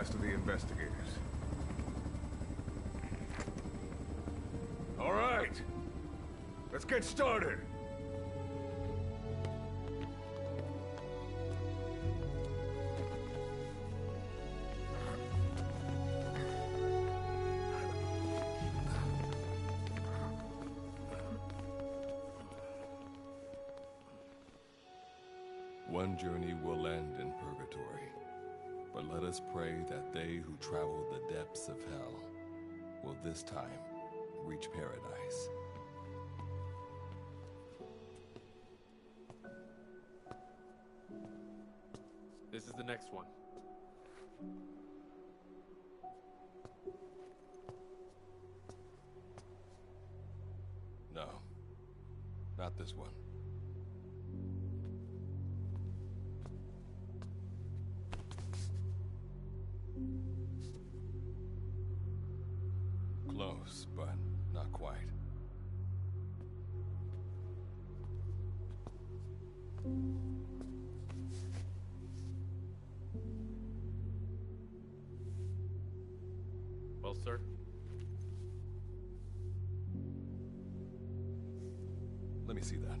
last of the investigators. All right, let's get started. One journey will end in purgatory, but let us pray that they who travel the depths of hell will this time reach paradise. This is the next one. No, not this one. Close, but not quite. Well, sir? Let me see that.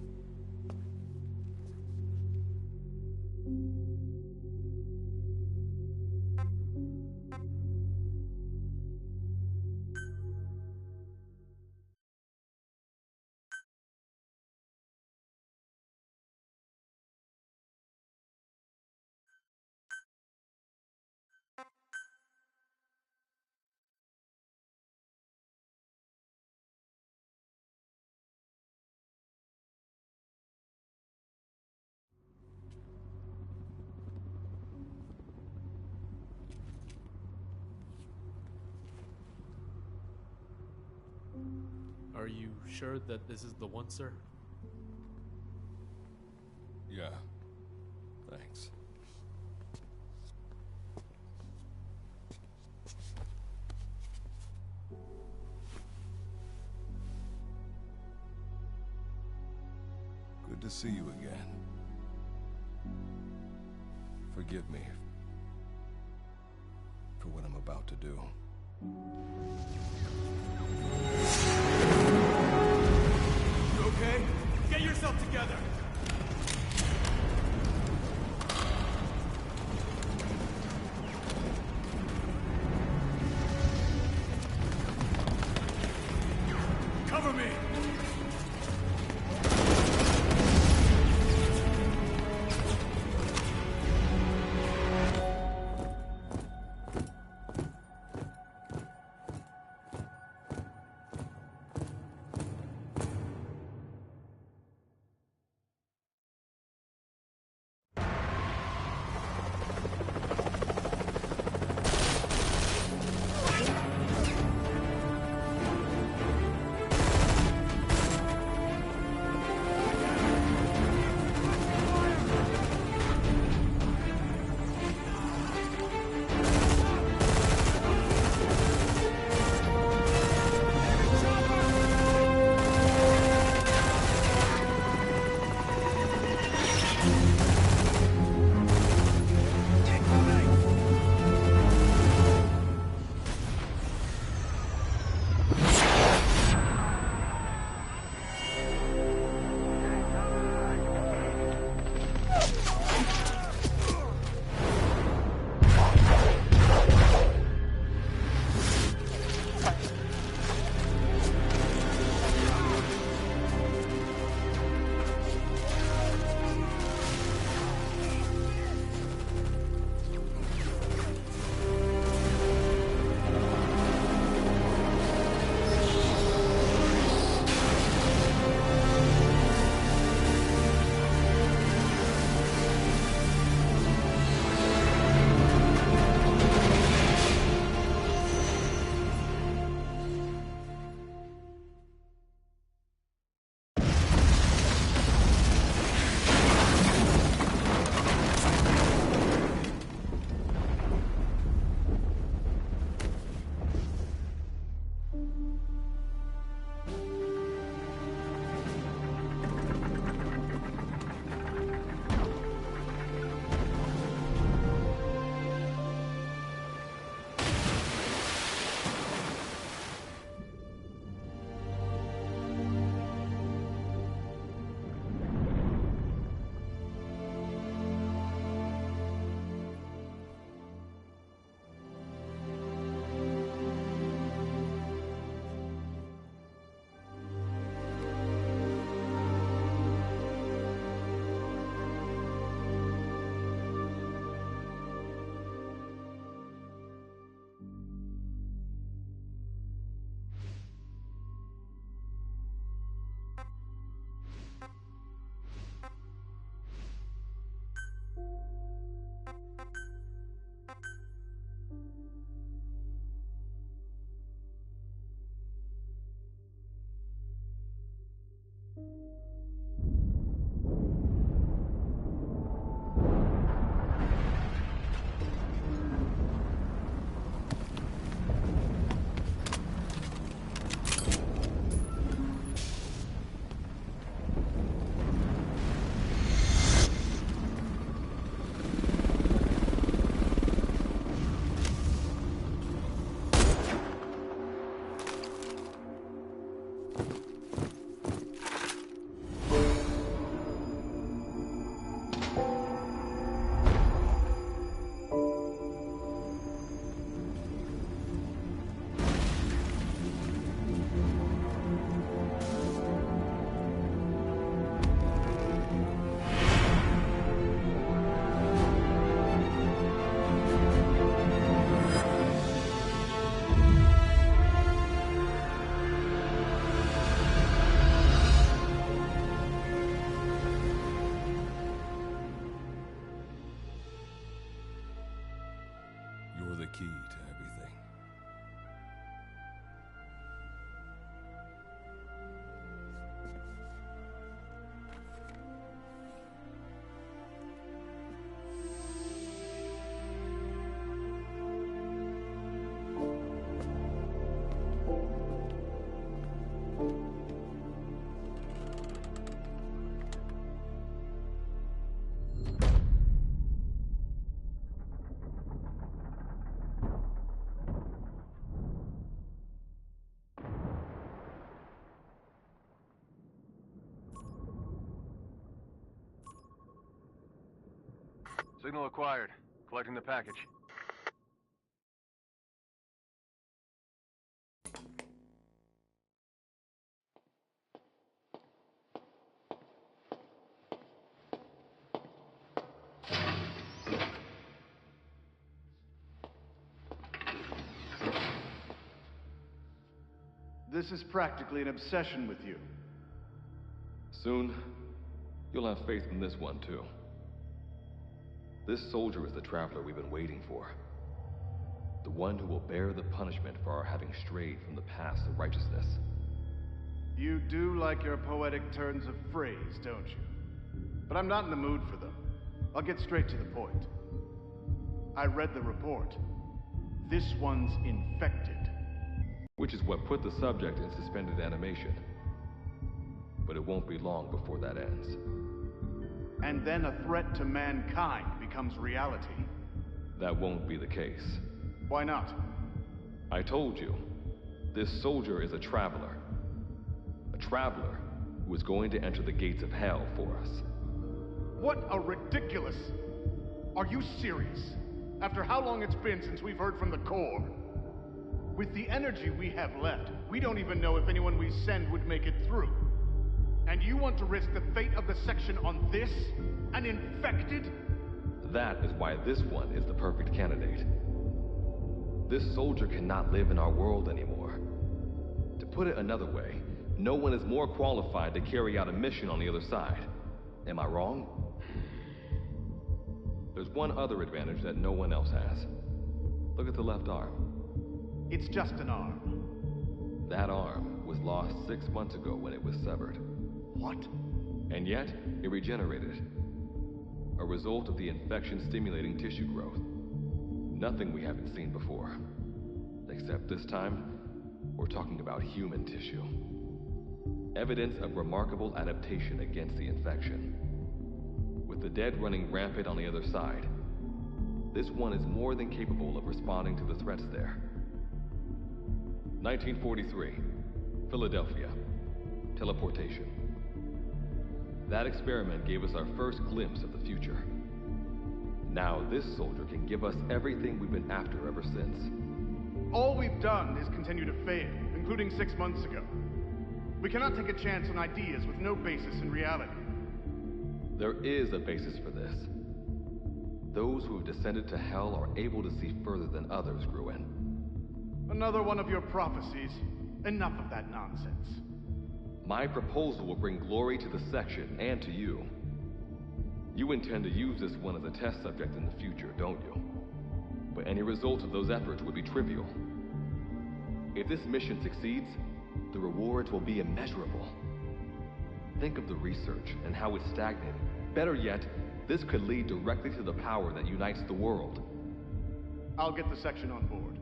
Are you sure that this is the one, sir? Yeah. Thanks. Good to see you again. Forgive me for what I'm about to do. You okay? Get yourself together! Cover me! Signal acquired. Collecting the package. This is practically an obsession with you. Soon, you'll have faith in this one, too. This soldier is the traveler we've been waiting for. The one who will bear the punishment for our having strayed from the paths of righteousness. You do like your poetic turns of phrase, don't you? But I'm not in the mood for them. I'll get straight to the point. I read the report. This one's infected. Which is what put the subject in suspended animation. But it won't be long before that ends. And then a threat to mankind becomes reality. That won't be the case. Why not? I told you, this soldier is a traveler. A traveler who is going to enter the gates of hell for us. What a ridiculous... Are you serious? After how long it's been since we've heard from the Corps? With the energy we have left, we don't even know if anyone we send would make it through. And you want to risk the fate of the section on this? An infected? That is why this one is the perfect candidate. This soldier cannot live in our world anymore. To put it another way, no one is more qualified to carry out a mission on the other side. Am I wrong? There's one other advantage that no one else has. Look at the left arm. It's just an arm. That arm was lost 6 months ago when it was severed. What? And yet, it regenerated. A result of the infection-stimulating tissue growth. Nothing we haven't seen before. Except this time, we're talking about human tissue. Evidence of remarkable adaptation against the infection. With the dead running rampant on the other side, this one is more than capable of responding to the threats there. 1943, Philadelphia. Teleportation. That experiment gave us our first glimpse of the future. Now this soldier can give us everything we've been after ever since. All we've done is continue to fail, including 6 months ago. We cannot take a chance on ideas with no basis in reality. There is a basis for this. Those who have descended to hell are able to see further than others, Gruen. Another one of your prophecies. Enough of that nonsense. My proposal will bring glory to the section and to you. You intend to use this one as a test subject in the future, don't you? But any result of those efforts would be trivial. If this mission succeeds, the rewards will be immeasurable. Think of the research and how it's stagnated. Better yet, this could lead directly to the power that unites the world. I'll get the section on board.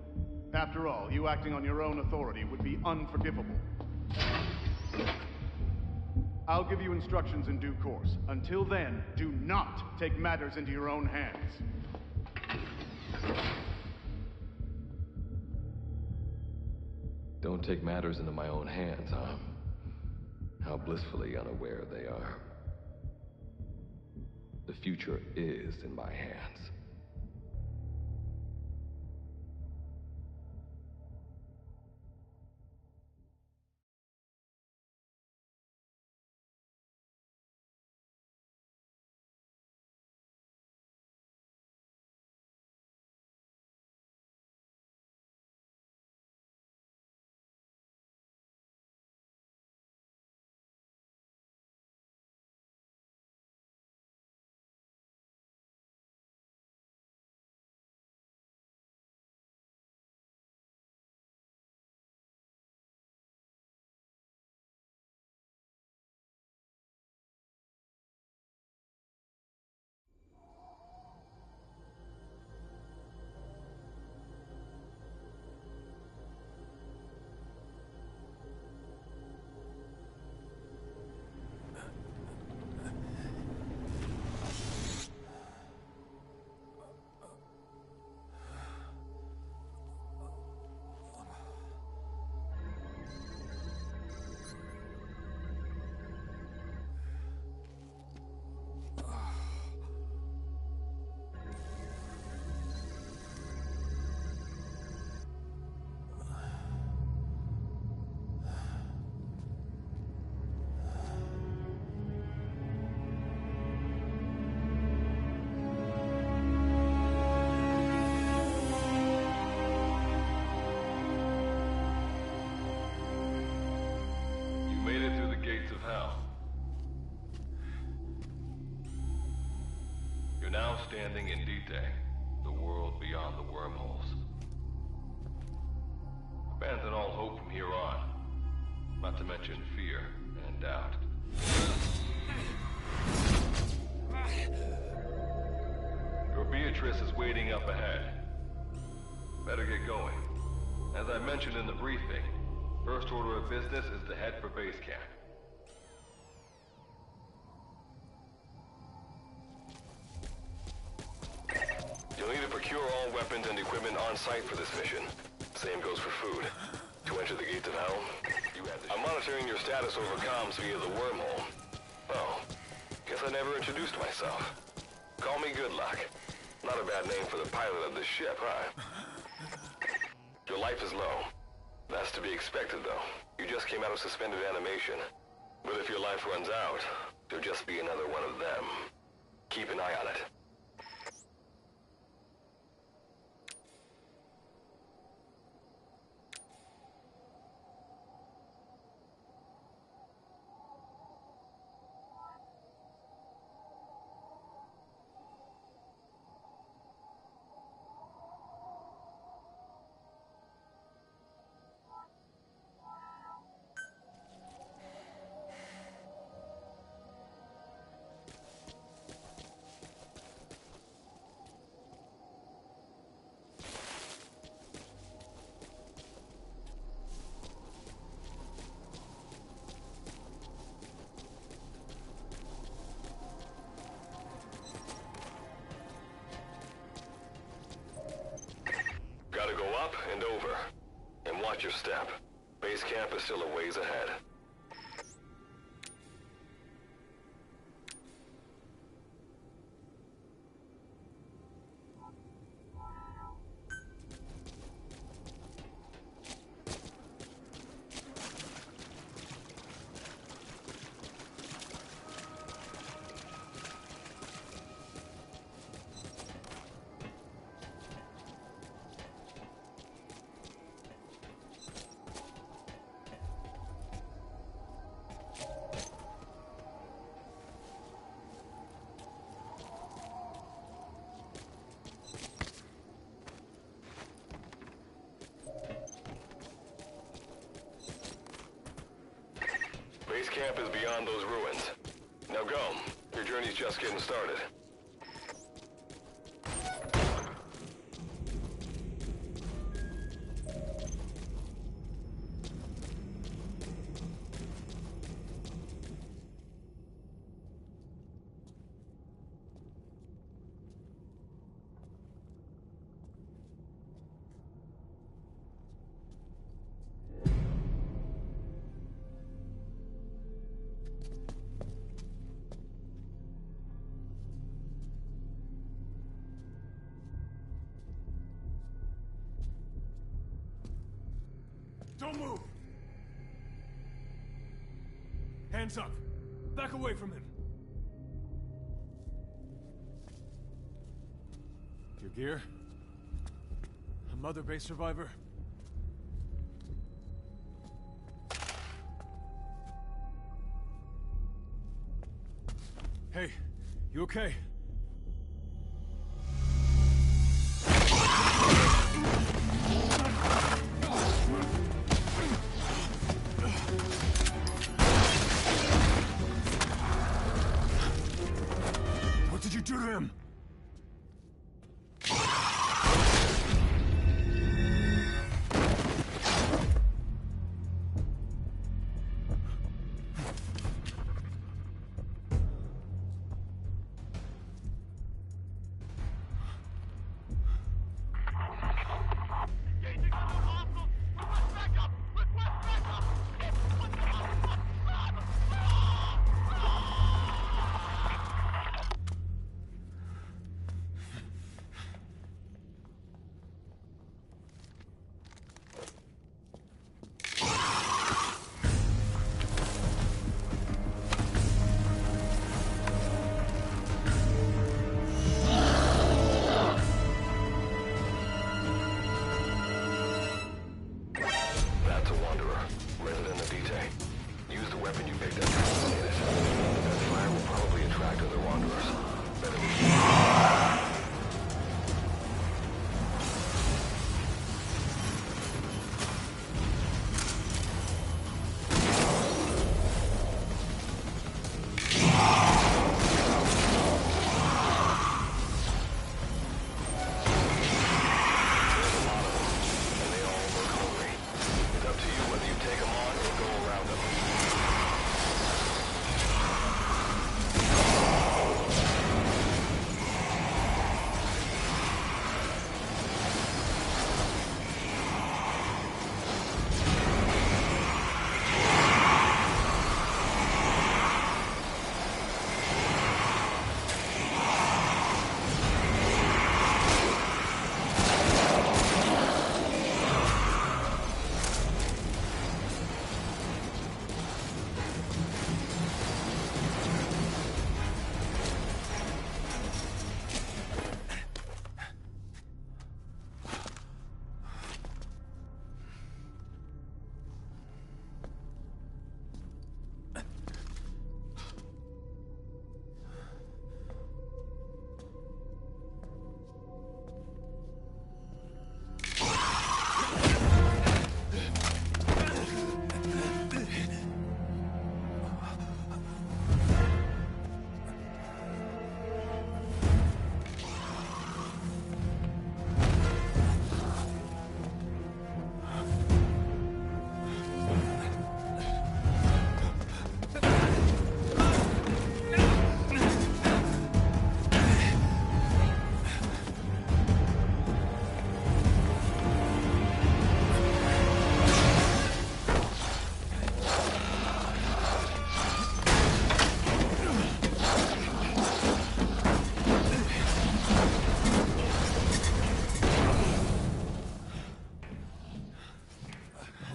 After all, you acting on your own authority would be unforgivable. I'll give you instructions in due course. Until then, do not take matters into your own hands. Don't take matters into my own hands, huh? How blissfully unaware they are. The future is in my hands. standing in Dite, the world beyond the wormholes. Abandon all hope from here on, not to mention fear and doubt. Your Beatrice is waiting up ahead. Better get going. As I mentioned in the briefing, first order of business is to head for base camp. You'll need to procure all weapons and equipment on site for this mission. Same goes for food. To enter the gates of hell, I'm monitoring your status over comms via the wormhole. Oh, guess I never introduced myself. Call me Good Luck. Not a bad name for the pilot of this ship, huh? Your life is low. That's to be expected, though. You just came out of suspended animation. But if your life runs out, you'll just be another one of them. Keep an eye on it. Gotta go up and over. And watch your step. Base camp is still a ways ahead. Base camp is beyond those ruins. Now go. Your journey's just getting started. Don't move! Hands up! Back away from him! Your gear? A Mother Base survivor? Hey, you okay? What did you do to him?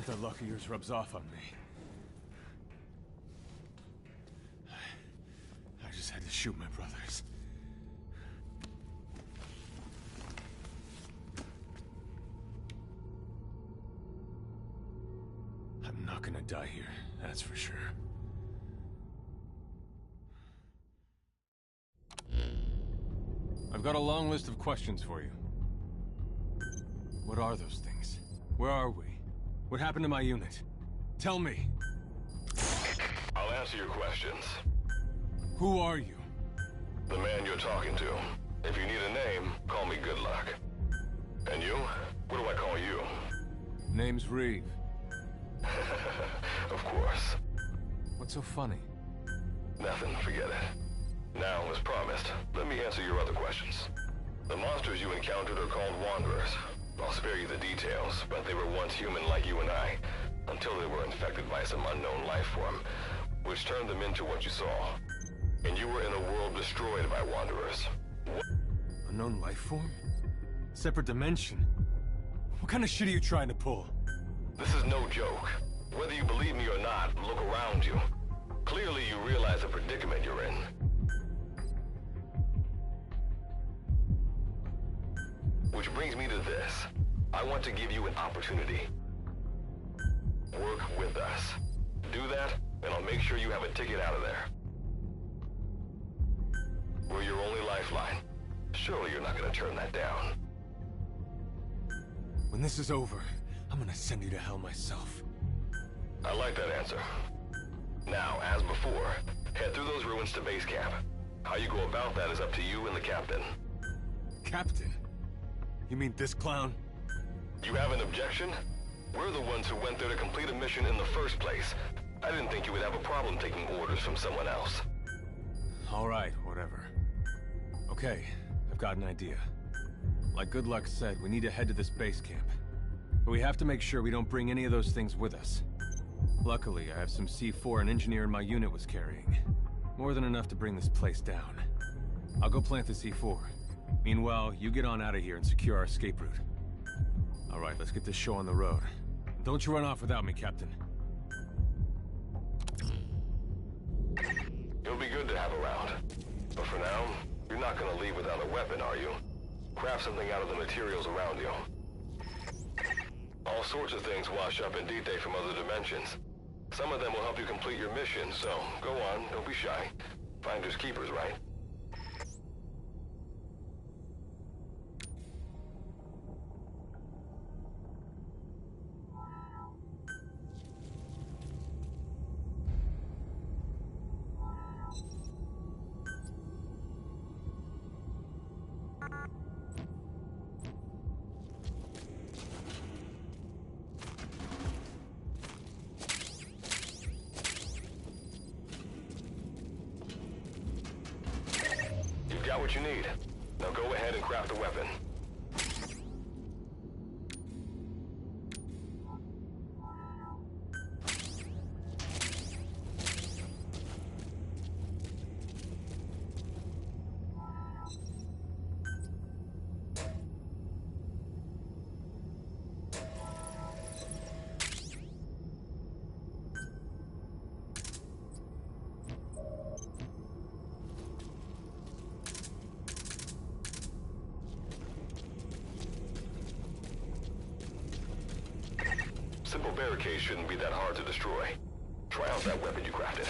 That luck of yours rubs off on me. I just had to shoot my brothers. I'm not gonna die here, that's for sure. I've got a long list of questions for you. What are those things? Where are we? What happened to my unit? Tell me. I'll answer your questions. Who are you? The man you're talking to. If you need a name, call me Good Luck. And you? What do I call you? Name's Reeve. Of course. What's so funny? Nothing, forget it. Now, as promised, let me answer your other questions. The monsters you encountered are called Wanderers. I'll spare you the details, but they were once human like you and I, until they were infected by some unknown life form, which turned them into what you saw. And you were in a world destroyed by Wanderers. Unknown life form? Separate dimension? What kind of shit are you trying to pull? This is no joke. Whether you believe me or not, look around you. Clearly you realize the predicament you're in. Which brings me to this. I want to give you an opportunity. Work with us. Do that, and I'll make sure you have a ticket out of there. We're your only lifeline. Surely you're not gonna turn that down. When this is over, I'm gonna send you to hell myself. I like that answer. Now, as before, head through those ruins to base camp. How you go about that is up to you and the captain. Captain? You mean this clown? You have an objection? We're the ones who went there to complete a mission in the first place. I didn't think you would have a problem taking orders from someone else. All right, whatever. Okay, I've got an idea. Like Good Luck said, we need to head to this base camp. But we have to make sure we don't bring any of those things with us. Luckily, I have some C4 an engineer in my unit was carrying. More than enough to bring this place down. I'll go plant the C4. Meanwhile, you get on out of here and secure our escape route. All right, let's get this show on the road. Don't you run off without me, Captain. You'll be good to have around. But for now, you're not gonna leave without a weapon, are you? Craft something out of the materials around you. All sorts of things wash up in D-Day from other dimensions. Some of them will help you complete your mission, so go on, don't be shy. Finders keepers, right? You've got what you need. Now go ahead and craft a weapon. Simple barricades shouldn't be that hard to destroy. Try out that weapon you crafted.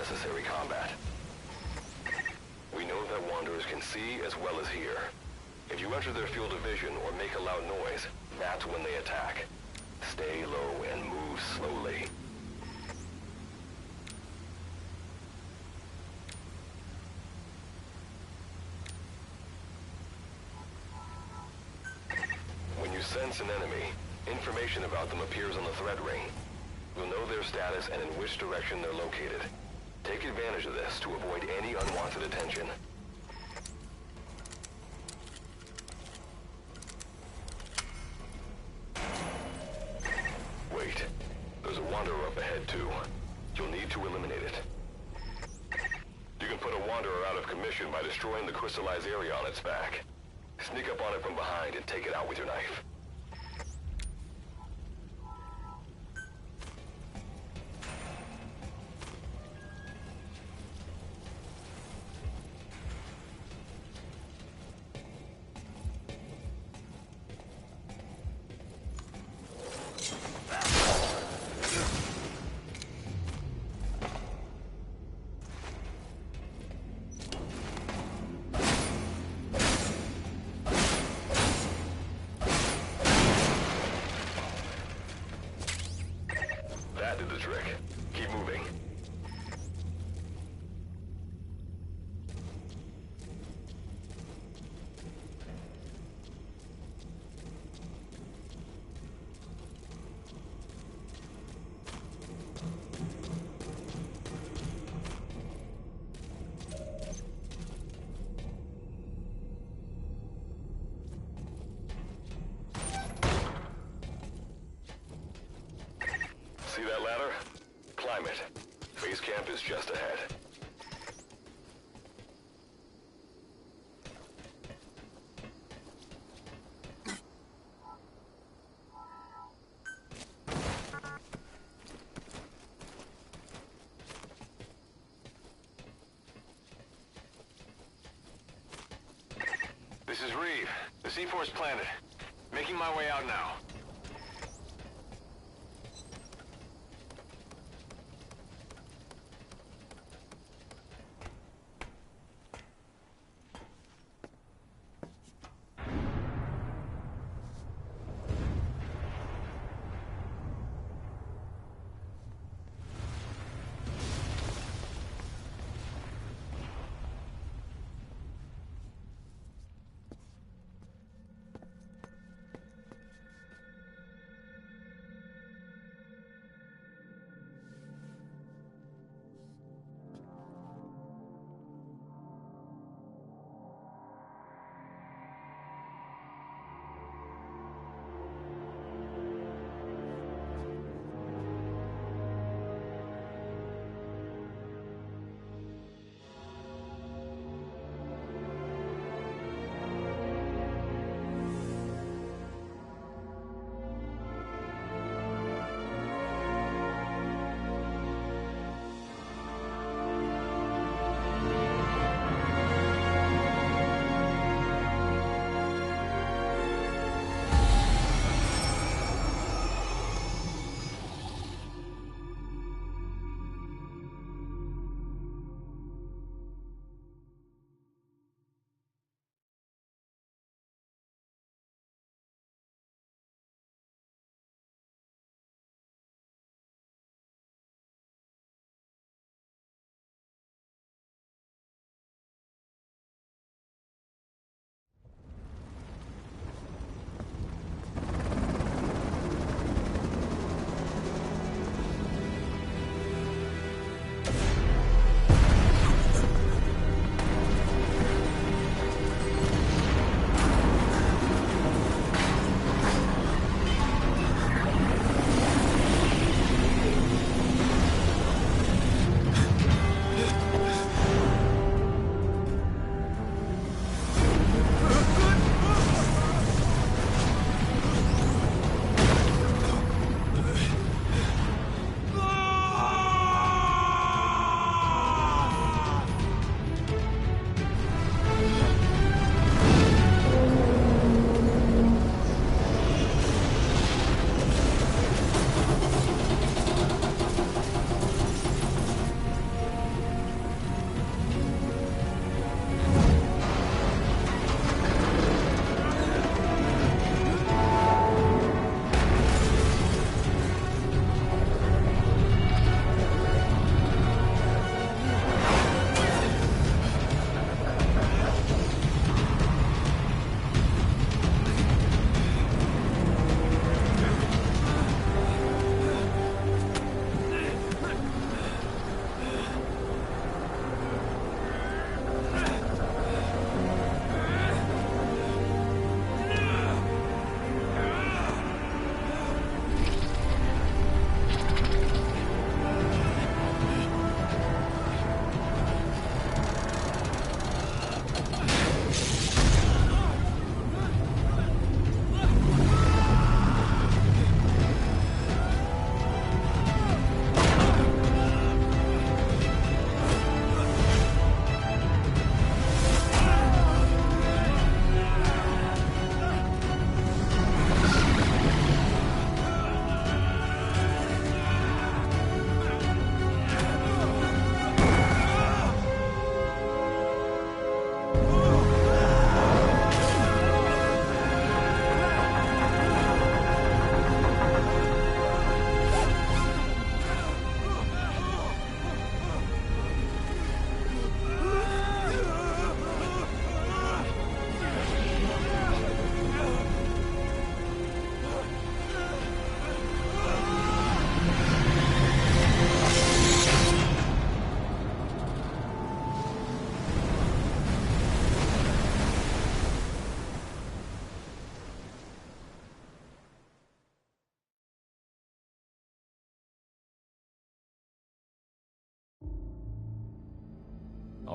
unnecessary combat. We know that Wanderers can see as well as hear. If you enter their field of vision or make a loud noise, that's when they attack. Stay low and move slowly. When you sense an enemy, information about them appears on the threat ring. You'll know their status and in which direction they're located. Take advantage of this to avoid any unwanted attention. Wait. There's a Wanderer up ahead, too. You'll need to eliminate it. You can put a Wanderer out of commission by destroying the crystallized area on its back. Sneak up on it from behind and take it out with your knife. That did the trick. Keep moving. See that ladder? Climb it. Base camp is just ahead. This is Reeve. The C4's planted. Making my way out now.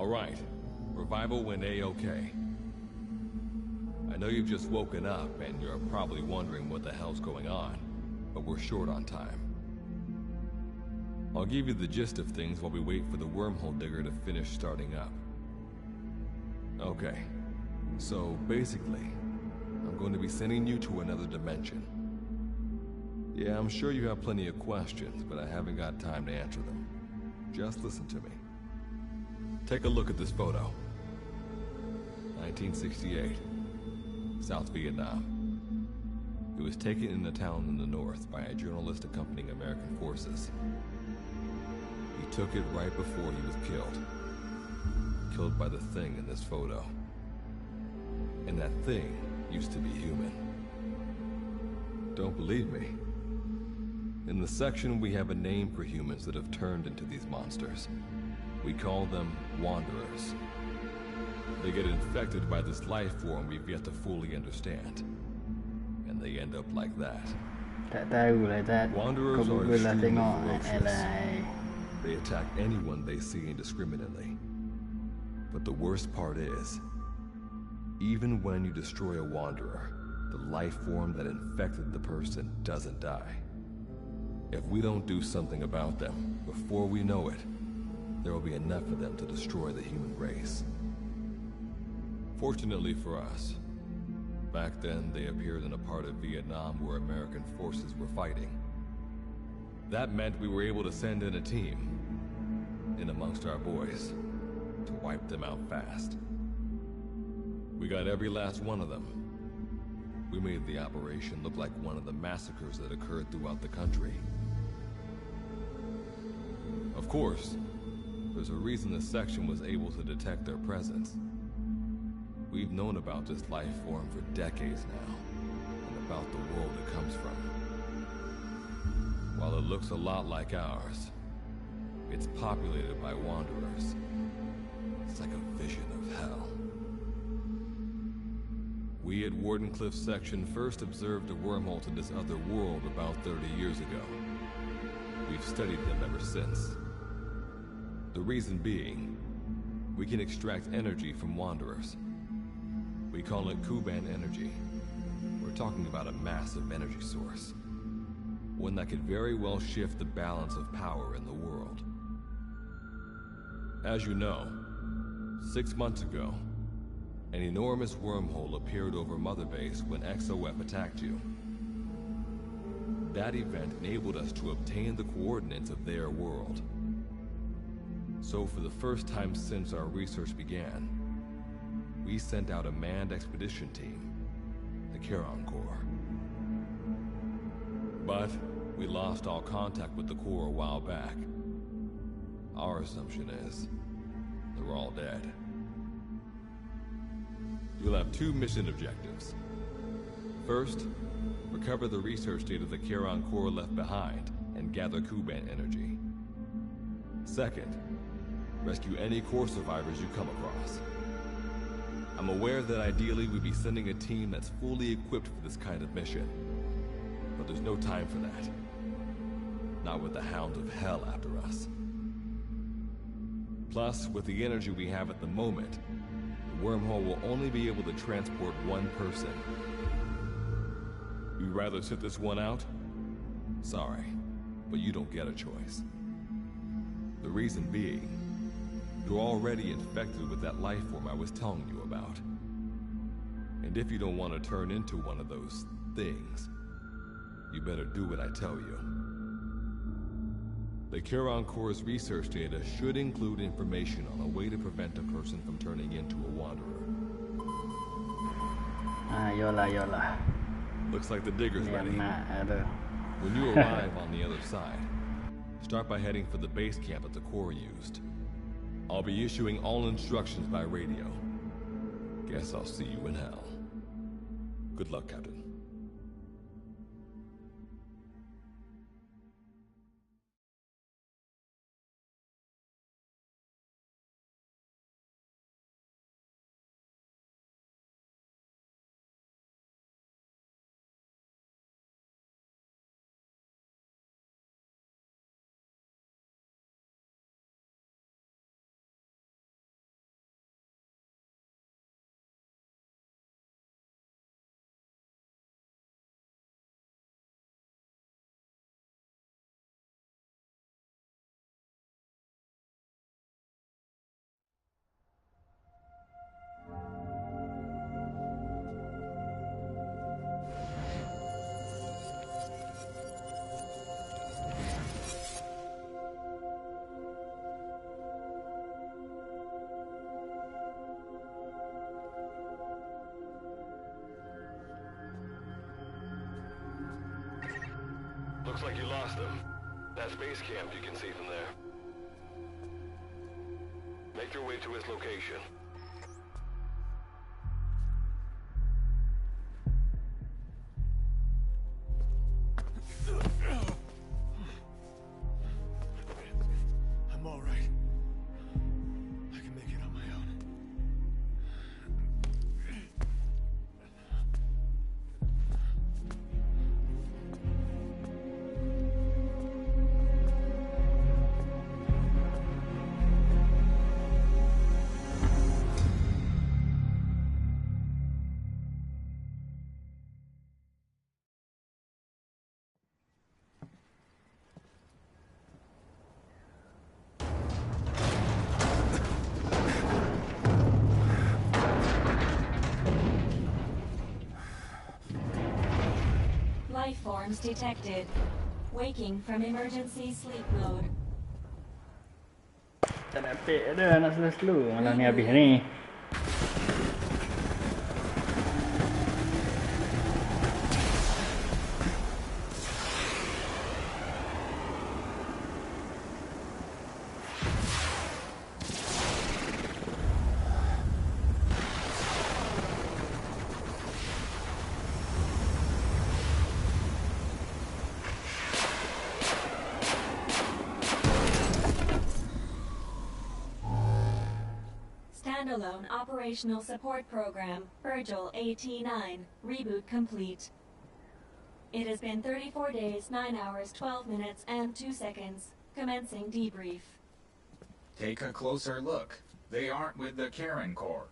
All right. Revival went A-okay. I know you've just woken up and you're probably wondering what the hell's going on, but we're short on time. I'll give you the gist of things while we wait for the wormhole digger to finish starting up. Okay, so basically, I'm going to be sending you to another dimension. Yeah, I'm sure you have plenty of questions, but I haven't got time to answer them. Just listen to me. Take a look at this photo. 1968, South Vietnam. It was taken in a town in the north by a journalist accompanying American forces. He took it right before he was killed. Killed by the thing in this photo. And that thing used to be human. Don't believe me? In the section, we have a name for humans that have turned into these monsters. We call them Wanderers. They get infected by this life form we've yet to fully understand. And they end up like that. Wanderers are extremely ferocious. They attack anyone they see indiscriminately. But the worst part is, even when you destroy a Wanderer, the life form that infected the person doesn't die. If we don't do something about them, before we know it, there will be enough of them to destroy the human race. Fortunately for us, back then they appeared in a part of Vietnam where American forces were fighting. That meant we were able to send in a team, in amongst our boys, to wipe them out fast. We got every last one of them. We made the operation look like one of the massacres that occurred throughout the country. Of course, there's a reason the section was able to detect their presence. We've known about this life form for decades now, and about the world it comes from. While it looks a lot like ours, it's populated by Wanderers. It's like a vision of hell. We at Wardenclyffe section first observed a wormhole to this other world about 30 years ago. We've studied them ever since. The reason being, we can extract energy from Wanderers. We call it Kuban energy. We're talking about a massive energy source. One that could very well shift the balance of power in the world. As you know, 6 months ago, an enormous wormhole appeared over Mother Base when XOF attacked you. That event enabled us to obtain the coordinates of their world. So for the first time since our research began, we sent out a manned expedition team, the Charon Corps. But we lost all contact with the Corps a while back. Our assumption is they're all dead. You'll have 2 mission objectives. First, recover the research data the Charon Corps left behind and gather Kuban energy. Second, rescue any Corps survivors you come across. I'm aware that ideally we'd be sending a team that's fully equipped for this kind of mission, but there's no time for that. Not with the Hound of Hell after us. Plus, with the energy we have at the moment, the wormhole will only be able to transport one person. You'd rather sit this one out? Sorry, but you don't get a choice. The reason being, you're already infected with that life form I was telling you about. And if you don't want to turn into one of those things, you better do what I tell you. The Charon Corps' research data should include information on a way to prevent a person from turning into a Wanderer. Yola. Looks like the digger's ready. When you arrive on the other side, start by heading for the base camp that the Corps used. I'll be issuing all instructions by radio. Guess I'll see you in hell. Good luck, Captain. Looks like you lost them. That's base camp you can see from there. Make your way to his location. I'm all right. I can make it on my own. Life forms detected. Waking from emergency sleep mode. Tak ada epic ada nak slow-slow. Malah ni habis ni. Standalone Operational Support Program, Virgil AT9, reboot complete. It has been 34 days, 9 hours, 12 minutes, and 2 seconds. Commencing debrief. Take a closer look. They aren't with the Karen Corps.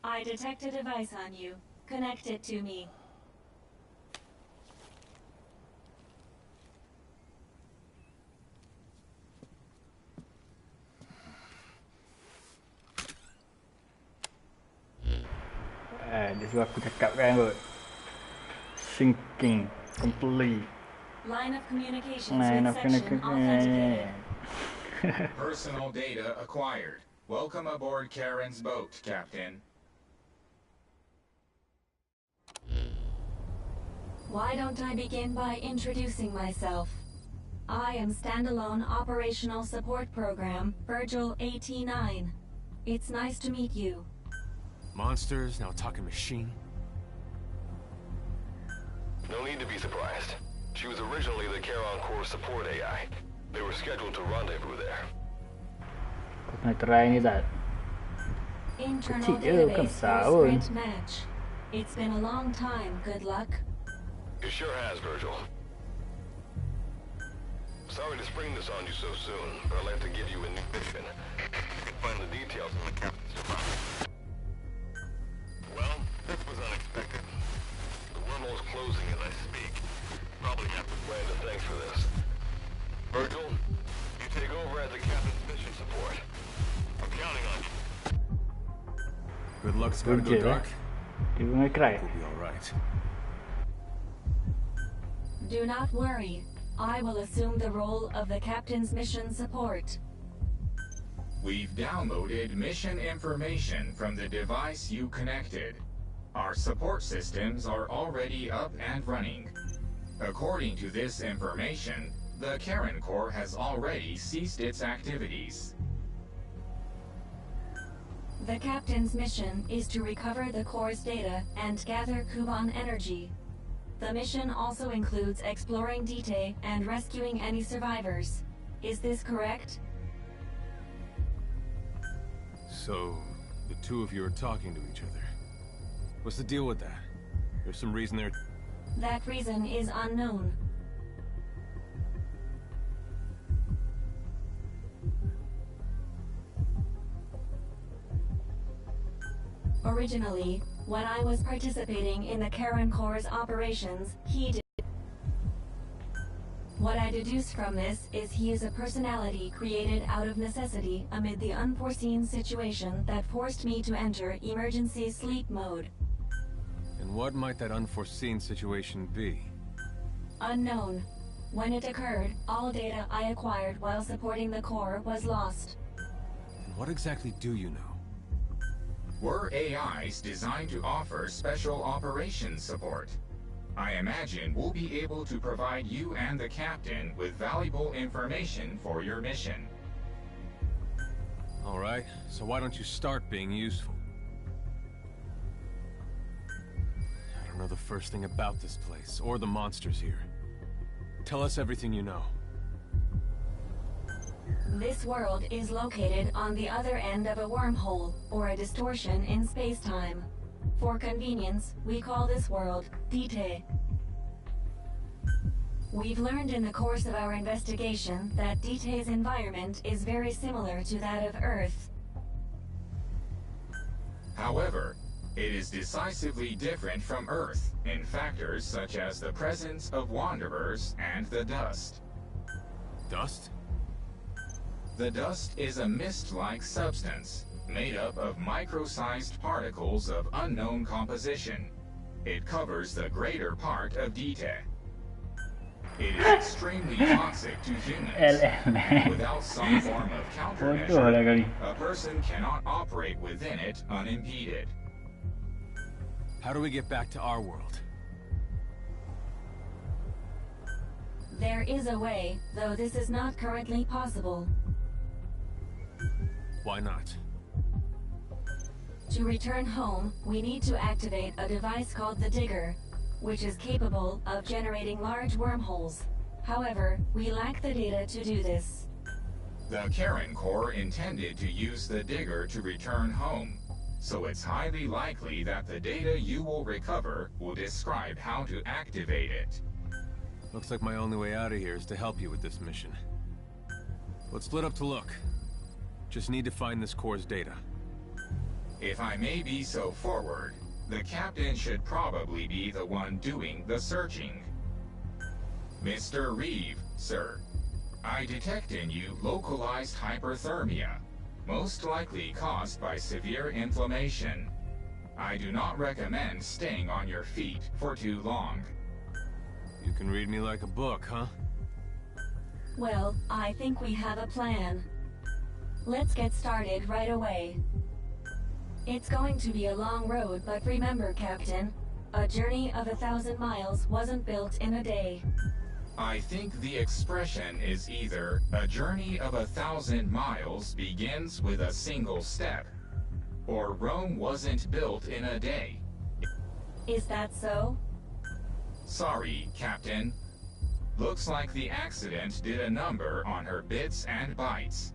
I detect a device on you. Connect it to me. Dia suruh aku cakap kan kot. Syncing complete. Line of communications Line with of section authenticated. Personal data acquired. Welcome aboard Karen's boat, Captain. Why don't I begin by introducing myself? I am Standalone Operational Support Program, Virgil AT9. It's nice to meet you. Monsters, now talking machine. No need to be surprised. She was originally the Charon Corps support AI. They were scheduled to rendezvous there. Kau kena try ni tak? Internal Kecil je, bukan database besar for pun. sprint match. It's been a long time, good luck. It sure has, Virgil. Sorry to spring this on you so soon, but I'd like to give you a new mission. You can find the details in the captain's department. Well, this was unexpected. The wormhole's closing as I speak. Probably have to plan to thanks for this. Virgil, you take over as the captain's mission support. I'm counting on you. Good luck's gotta go Good, dark. Dia memang cry. We'll be alright. Do not worry. I will assume the role of the captain's mission support. We've downloaded mission information from the device you connected. Our support systems are already up and running. According to this information, the Karen Corps has already ceased its activities. The captain's mission is to recover the Corps' data and gather Kuban energy. The mission also includes exploring Dite and rescuing any survivors. Is this correct? So, the two of you are talking to each other. What's the deal with that? There's some reason there. That reason is unknown. Originally, when I was participating in the Karen Corps' operations, he did. What I deduce from this is he is a personality created out of necessity amid the unforeseen situation that forced me to enter emergency sleep mode. And what might that unforeseen situation be? Unknown. When it occurred, all data I acquired while supporting the Corps was lost. And what exactly do you know? We're AIs designed to offer special operations support. I imagine we'll be able to provide you and the captain with valuable information for your mission. All right, so why don't you start being useful? I don't know the first thing about this place, or the monsters here. Tell us everything you know. This world is located on the other end of a wormhole, or a distortion in space-time. For convenience, we call this world Dite. We've learned in the course of our investigation that Dite's environment is very similar to that of Earth. However, it is decisively different from Earth in factors such as the presence of wanderers and the dust. Dust? The dust is a mist-like substance made up of micro-sized particles of unknown composition. It covers the greater part of Dite. It is extremely toxic to humans. Without some form of countermeasure, a person cannot operate within it unimpeded. How do we get back to our world? There is a way, though this is not currently possible. Why not? To return home, we need to activate a device called the Digger, which is capable of generating large wormholes. However, we lack the data to do this. The Karen Corps intended to use the Digger to return home, so it's highly likely that the data you will recover will describe how to activate it. Looks like my only way out of here is to help you with this mission. Let's split up to look. Just need to find this Corps' data. If I may be so forward, the captain should probably be the one doing the searching. Mr. Reeve, sir, I detect in you localized hyperthermia, most likely caused by severe inflammation. I do not recommend staying on your feet for too long. You can read me like a book, huh? Well, I think we have a plan. Let's get started right away. It's going to be a long road, but remember, Captain, a journey of 1,000 miles wasn't built in a day. I think the expression is either a journey of 1,000 miles begins with a single step, or Rome wasn't built in a day. Is that so? Sorry, Captain. Looks like the accident did a number on her bits and bytes.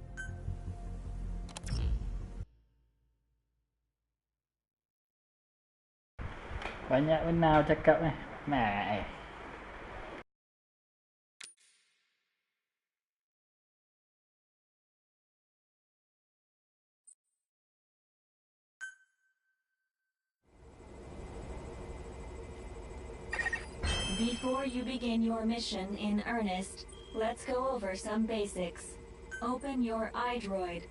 Banyak benar cakap ni. Nah. Before you begin your mission in earnest, let's go over some basics. Open your iDroid.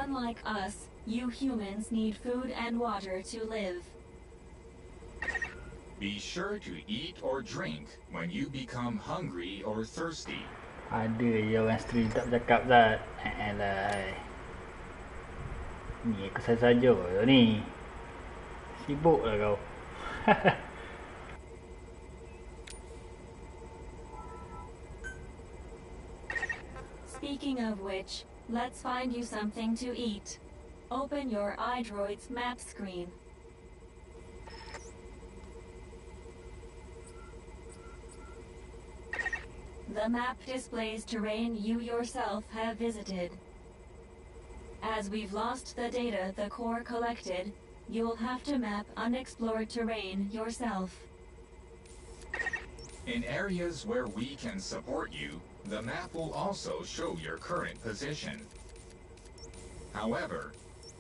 Unlike us, you humans need food and water to live. Be sure to eat or drink when you become hungry or thirsty. Ada je orang stream tak bercakap Zat. Alah. Ni aku saja ni. Sibuk lah kau. Speaking of which, let's find you something to eat. Open your iDroid's map screen. The map displays terrain you yourself have visited. As we've lost the data the Corps collected, you'll have to map unexplored terrain yourself. In areas where we can support you, the map will also show your current position. However,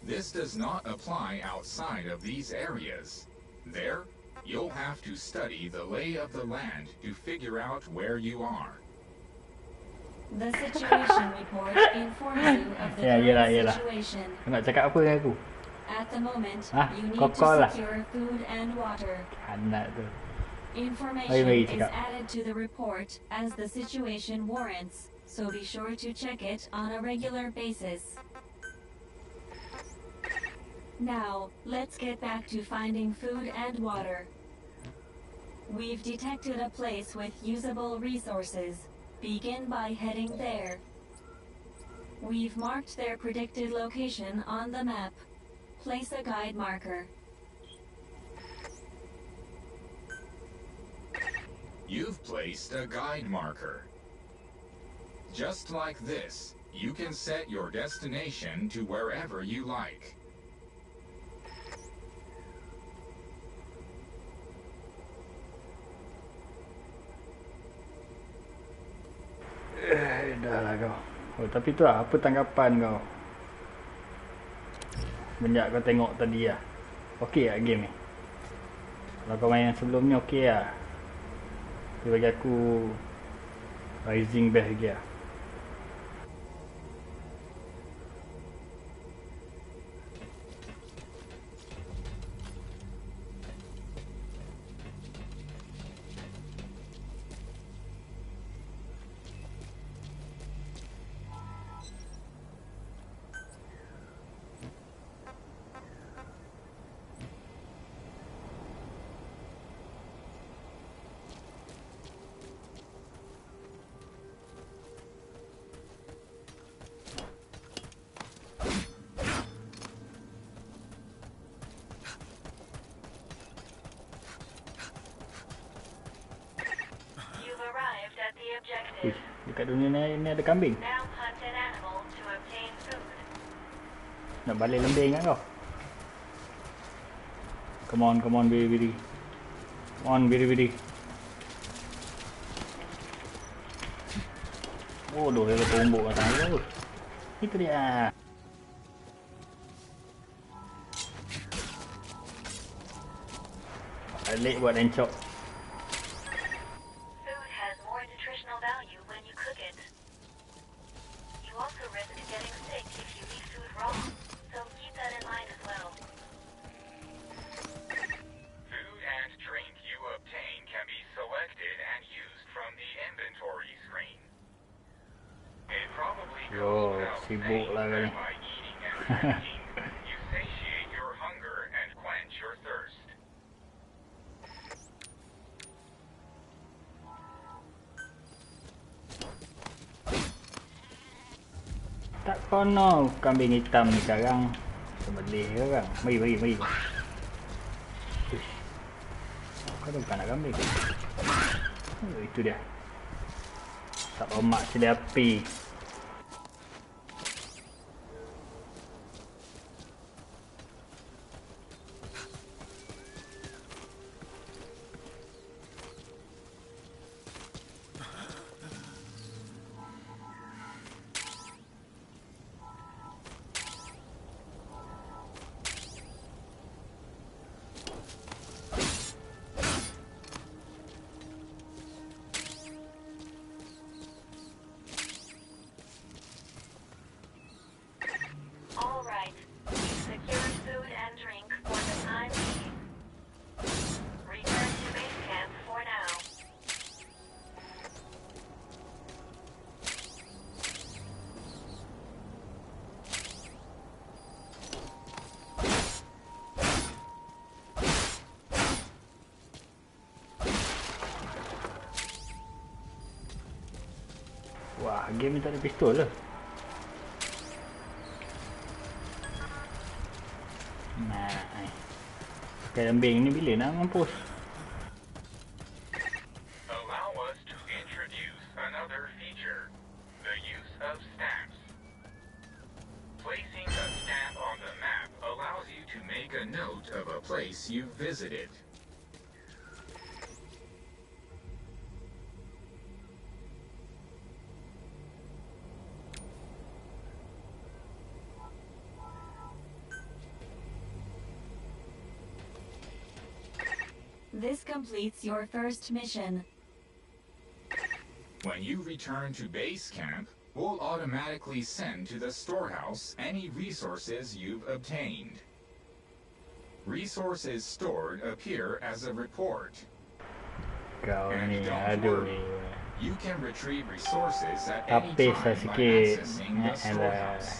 this does not apply outside of these areas. There, you'll have to study the lay of the land to figure out where you are. The situation report informs you of the current situation. Nak cakap apa dengan aku? At the moment, Ah, you need kokol to lah. secure food and water. Anak tu. Information mari is cakap. added to the report as the situation warrants, so be sure to check it on a regular basis. Now, let's get back to finding food and water. We've detected a place with usable resources. Begin by heading there. We've marked their predicted location on the map. Place a guide marker. You've placed a guide marker. Just like this, you can set your destination to wherever you like. Dah lah kau. Oh, tapi tu lah, apa tanggapan kau? Semenjak kau tengok tadi lah. Okey lah game ni? Kalau kau main yang sebelum ni okey lah. Dia bagi aku Rising best lagi lah. You've arrived at the objective. Ih, dekat dunia ni ada kambing. Now hunt an animal to obtain food. Nak balik lembing kan kau? Come on, biri. Come on, biri. Bodoh, dia tumbuk kat tangan tu. Itu dia. Balik buat encok. Food has more nutritional value when you cook it. You also risk getting sick if you eat food raw, so keep that in mind as well. Food and drink you obtain can be selected and used from the inventory screen. It probably Yo, goes without sibuk saying lah kau ni. that by eating and drinking, you satiate your hunger and quench your thirst. Tak kono kambing hitam ni sekarang. Sembelih ke orang? Mari. Uish. Kau tu bukan nak kambing. Oh, itu dia. Tak lemak sedia api. All right. We've secured food and drink for the time being. Return to base camp for now. Wah, game ni tak ada pistol lah. Nah, pakai kambing ni bila nak mampus? Allow us to introduce another feature, the use of stamps. Placing a stamp on the map allows you to make a note of a place you've visited. This completes your first mission. When you return to base camp, we'll automatically send to the storehouse any resources you've obtained. resources stored appear as a report. Kau And ni, don't aduh. worry, you can retrieve resources at any Tapis lah time by sikit. accessing the storehouse.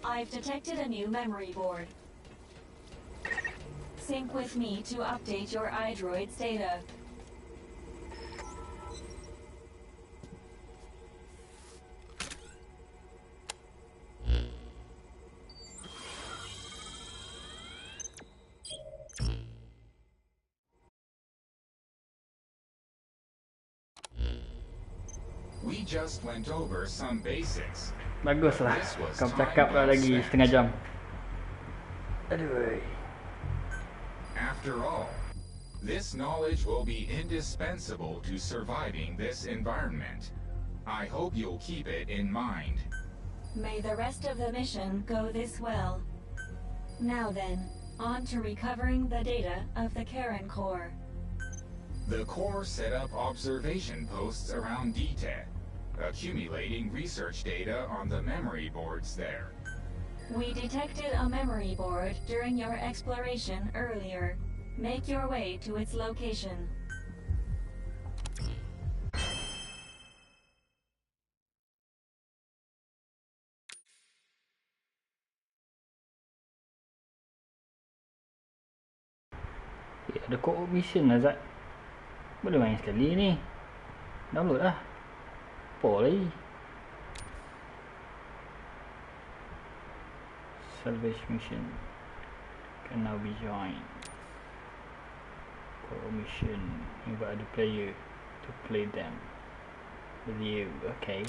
I've detected a new memory board. Sync with me to update your iDroid's data. We just went over some basics. Baguslah. Kau cakap dah lagi setengah jam. Aduh. After all, this knowledge will be indispensable to surviving this environment. I hope you'll keep it in mind. May the rest of the mission go this well. Now then, on to recovering the data of the Karen Core. The Corps set up observation posts around DTED, accumulating research data on the memory boards there. We detected a memory board during your exploration earlier. Make your way to its location. Ada co-op mission lah Zat. Boleh main sekali ni. Download lah. Apa lagi? Salvage mission can now be joined. Co-op mission. Invite other player to play them with you. Okay.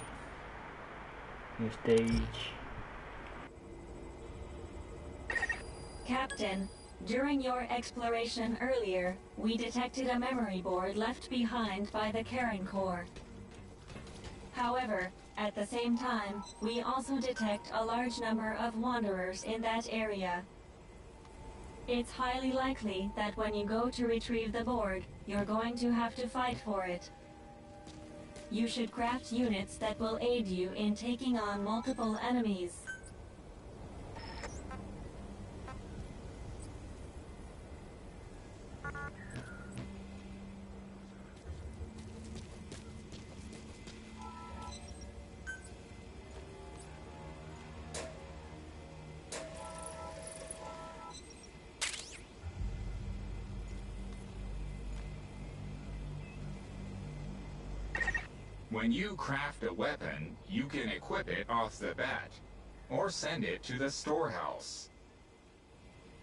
New stage. Captain, during your exploration earlier, we detected a memory board left behind by the Karen Core. However, at the same time, we also detect a large number of wanderers in that area. It's highly likely that when you go to retrieve the board, you're going to have to fight for it. You should craft units that will aid you in taking on multiple enemies. When you craft a weapon, you can equip it off the bat, or send it to the storehouse.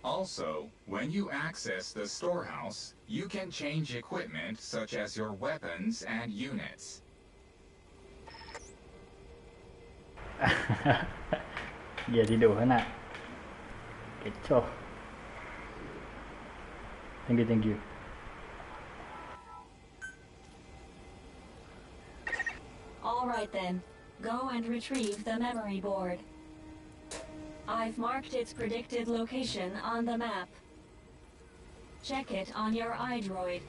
Also, when you access the storehouse, you can change equipment such as your weapons and units. Dia tidur nak. Kecoh. Thank you. All right then, go and retrieve the memory board. I've marked its predicted location on the map. Check it on your iDroid.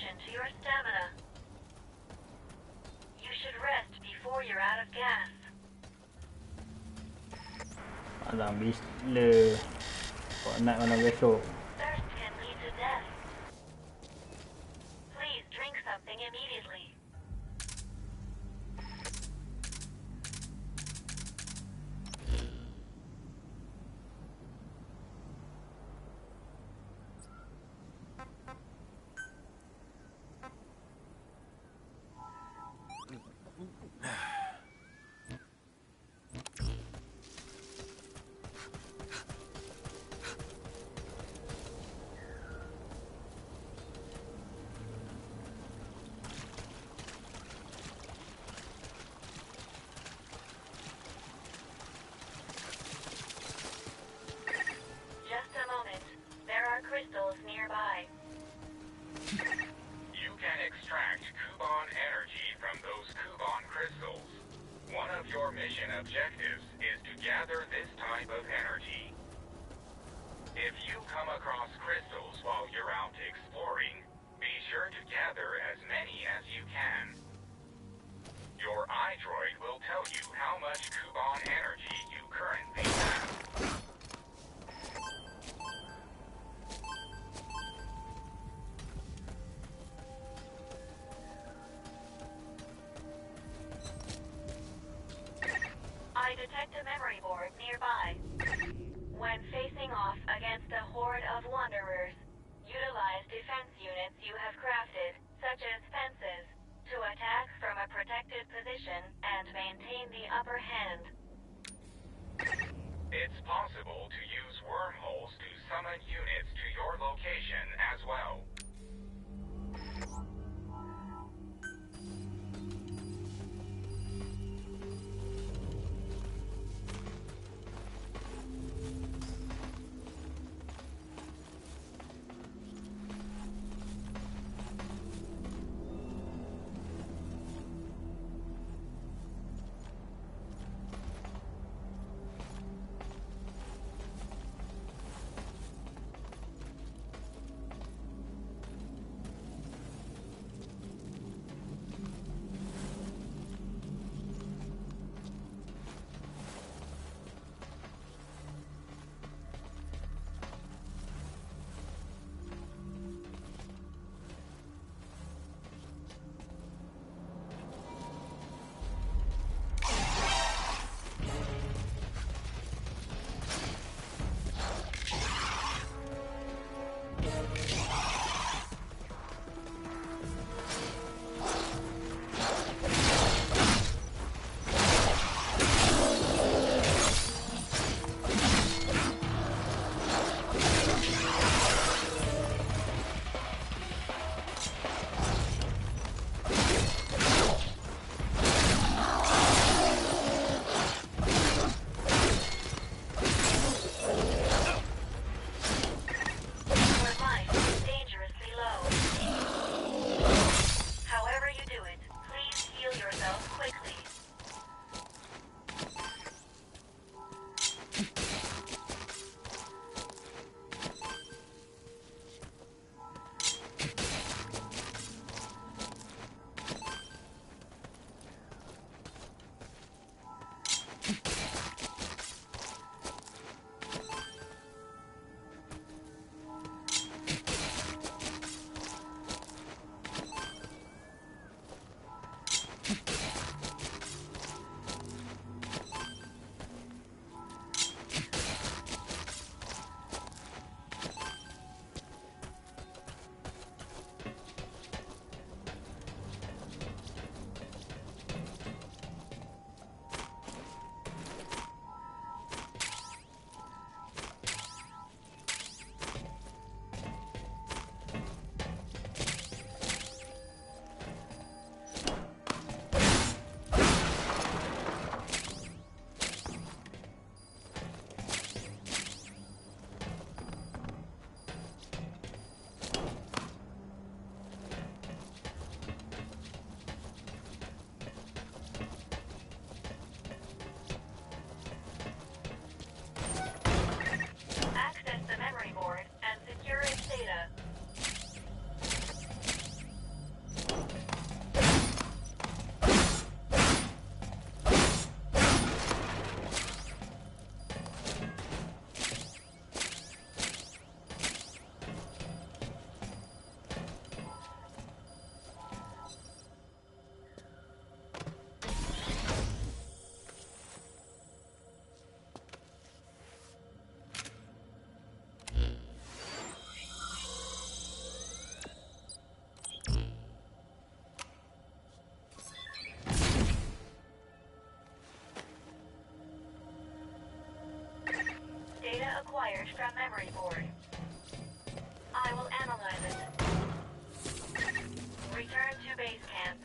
To your stamina. You should rest before you're out of gas. Alah, bila kau nak mana besok? Thirst can lead to death. Please drink something immediately. your mission objectives is to gather this type of energy. If you come across crystals while you're out exploring, be sure to gather as many as you can. Your iDroid will tell you how much Kuban energy you currently have. I detect a memory board nearby. When facing off against a horde of wanderers, utilize defense units you have crafted, such as fences, to attack from a protected position and maintain the upper hand. It's possible to use wormholes to summon units to your location as well. acquired from memory board. I will analyze it. Return to base camp.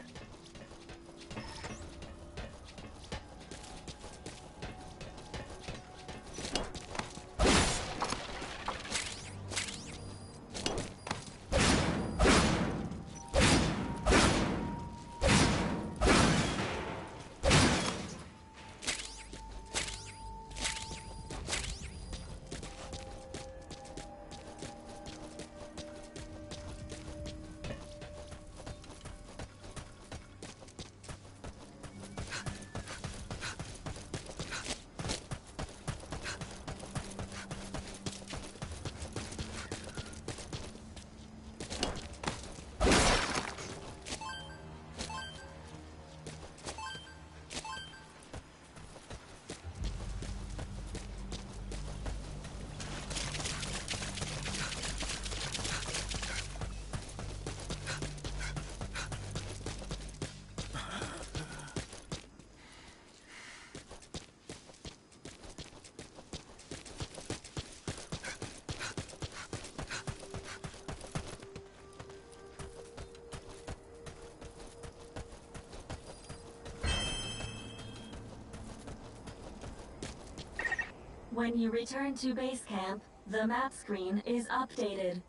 When you return to base camp, the map screen is updated.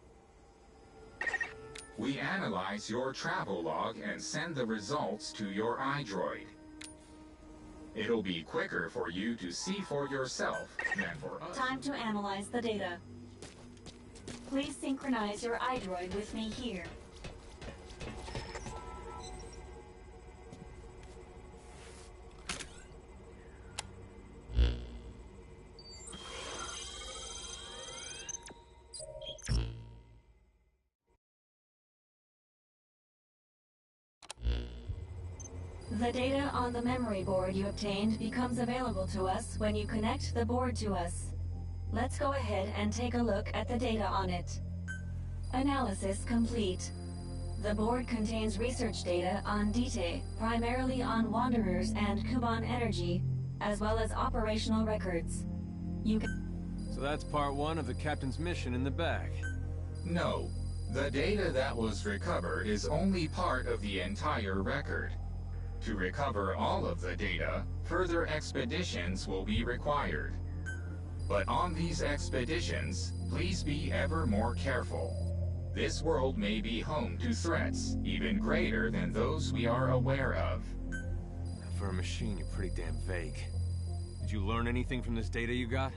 We analyze your travel log and send the results to your iDroid. It'll be quicker for you to see for yourself than for us. Time to analyze the data. Please synchronize your iDroid with me here. The data on the memory board you obtained becomes available to us when you connect the board to us. Let's go ahead and take a look at the data on it. Analysis complete. The board contains research data on DT, primarily on Wanderers and Kuban Energy, as well as operational records. You can... So that's part 1 of the captain's mission in the bag. No. The data that was recovered is only part of the entire record. To recover all of the data, further expeditions will be required. But on these expeditions, please be ever more careful. This world may be home to threats even greater than those we are aware of. For a machine, you're pretty damn vague. Did you learn anything from this data you got?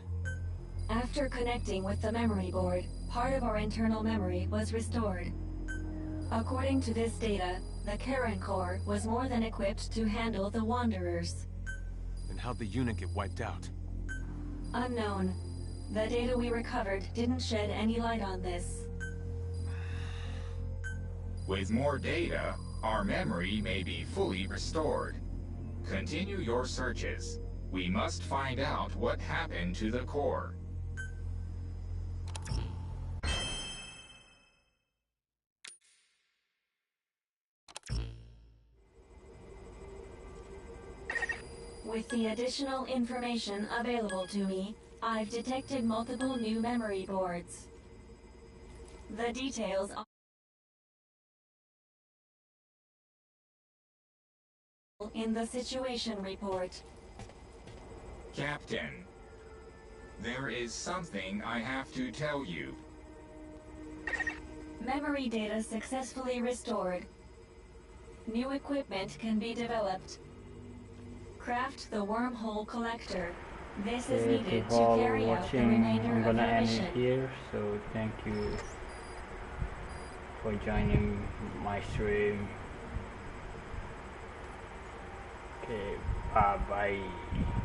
After connecting with the memory board, part of our internal memory was restored. According to this data, the Karen core was more than equipped to handle the Wanderers. Then how'd the unit get wiped out? Unknown. The data we recovered didn't shed any light on this. With more data, our memory may be fully restored. Continue your searches. We must find out what happened to the core. With the additional information available to me, I've detected multiple new memory boards. The details are in the situation report. Captain, there is something I have to tell you. Memory data successfully restored. New equipment can be developed. Craft the wormhole collector. This is needed to carry out the remainder I'm gonna of your end mission. it here, so thank you for joining my stream. Okay, bye bye.